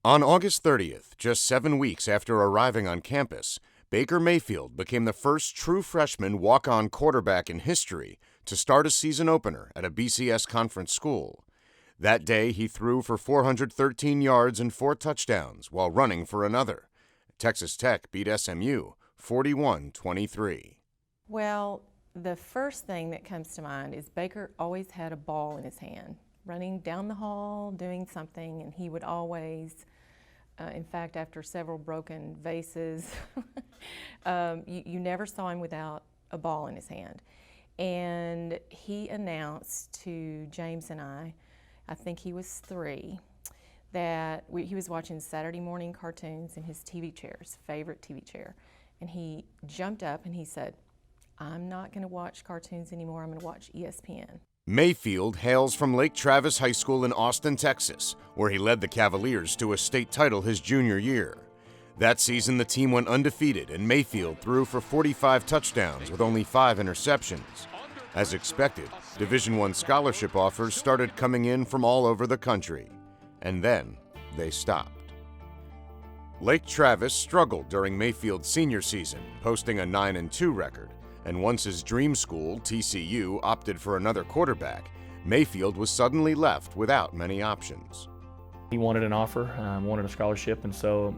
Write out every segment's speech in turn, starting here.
On August 30th, just 7 weeks after arriving on campus, Baker Mayfield became the first true freshman walk-on quarterback in history to start a season opener at a BCS conference school. That day, he threw for 413 yards and 4 touchdowns while running for another. Texas Tech beat SMU 41-23. Well, the first thing that comes to mind is Baker always had a ball in his hand, running down the hall, doing something, and he would always, in fact, after several broken vases, you never saw him without a ball in his hand. And he announced to James and I think he was 3, that he was watching Saturday morning cartoons in his TV chair, his favorite TV chair. And he jumped up and he said, "I'm not going to watch cartoons anymore, I'm going to watch ESPN." Mayfield hails from Lake Travis High School in Austin, Texas, where he led the Cavaliers to a state title his junior year. That season, the team went undefeated, and Mayfield threw for 45 touchdowns with only 5 interceptions. As expected, Division I scholarship offers started coming in from all over the country, and then they stopped. Lake Travis struggled during Mayfield's senior season, posting a 9-2 record. And once his dream school, TCU, opted for another quarterback, Mayfield was suddenly left without many options. He wanted an offer, wanted a scholarship, and so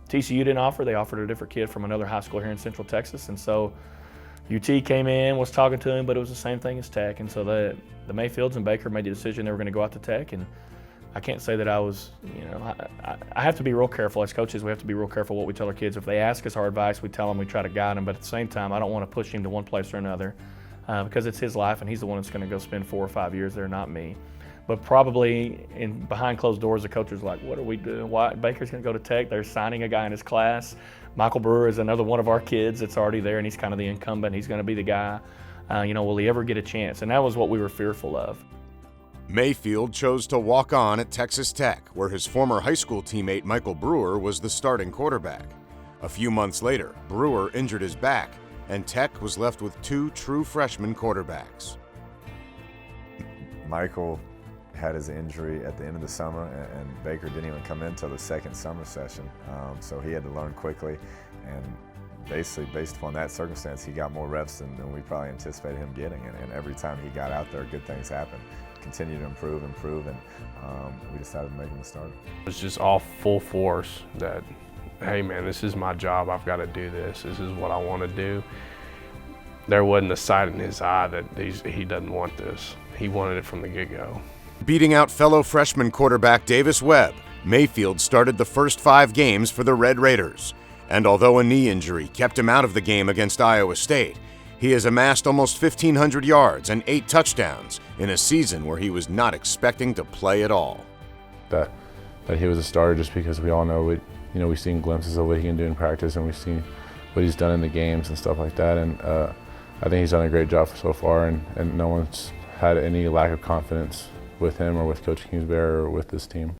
TCU didn't offer. They offered a different kid from another high school here in Central Texas, and so UT came in, was talking to him, but it was the same thing as Tech, and so the Mayfields and Baker made the decision they were going to go out to Tech, and I can't say that I was, I have to be real careful. As coaches, we have to be real careful what we tell our kids. If they ask us our advice, we tell them, we try to guide them, but at the same time, I don't want to push him to one place or another because it's his life and he's the one that's going to go spend 4 or 5 years there, not me. But probably behind closed doors, the coach was like, what are we doing? Why? Baker's going to go to Tech. They're signing a guy in his class. Michael Brewer is another one of our kids that's already there, and he's kind of the incumbent. He's going to be the guy. Will he ever get a chance? And that was what we were fearful of. Mayfield chose to walk on at Texas Tech, where his former high school teammate Michael Brewer was the starting quarterback. A few months later, Brewer injured his back, and Tech was left with 2 true freshman quarterbacks. Michael had his injury at the end of the summer, and Baker didn't even come in until the second summer session, so he had to learn quickly, and basically based upon that circumstance, he got more reps than we probably anticipated him getting, and every time he got out there, good things happened. Continue to improve, and we decided to make him a starter. It was just all full force that, hey man, this is my job, I've got to do this, this is what I want to do. There wasn't a sight in his eye that he doesn't want this. He wanted it from the get-go. Beating out fellow freshman quarterback Davis Webb, Mayfield started the first 5 games for the Red Raiders. And although a knee injury kept him out of the game against Iowa State, he has amassed almost 1,500 yards and 8 touchdowns in a season where he was not expecting to play at all. That he was a starter just because we all know we've seen glimpses of what he can do in practice, and we've seen what he's done in the games and stuff like that. And I think he's done a great job so far, and no one's had any lack of confidence with him or with Coach Kingsbury or with this team.